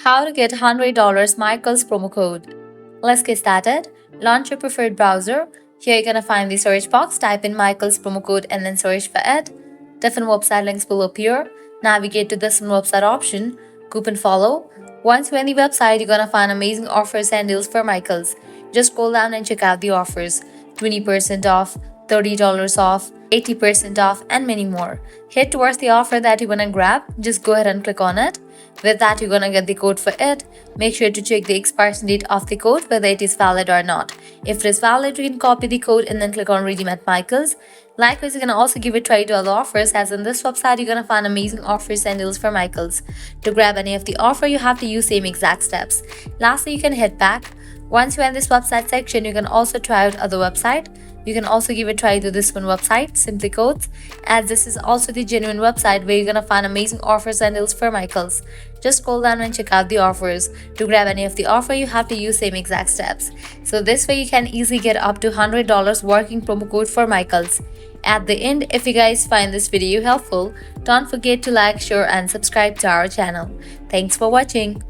How to get $100 Michaels promo code. Let's get started. Launch your preferred browser. Here you're gonna find the search box, type in Michaels promo code and then search for it. Different website links will appear. Navigate to this website option, coupon follow. Once you're in the website, you're gonna find amazing offers and deals for Michaels. Just scroll down and check out the offers. 20% off, $30 off, 80% off, and many more. Head towards the offer that you wanna grab. Just go ahead and click on it. With that, you're gonna get the code for it. Make sure to check the expiration date of the code, whether it is valid or not. If it is valid, you can copy the code and then click on redeem at Michaels. Likewise, you can also give a try to other offers, as in this website you're gonna find amazing offers and deals for Michaels. To grab any of the offer, you have to use same exact steps. Lastly, you can head back. Once you're in this website section, you can also try out other website. You can also give a try to this one website, Simply Codes, as this is also the genuine website where you're gonna find amazing offers and deals for Michaels. Just scroll down and check out the offers. To grab any of the offer, you have to use same exact steps. So this way you can easily get up to $100 working promo code for Michaels. At the end, if you guys find this video helpful, don't forget to like, share and subscribe to our channel. Thanks for watching.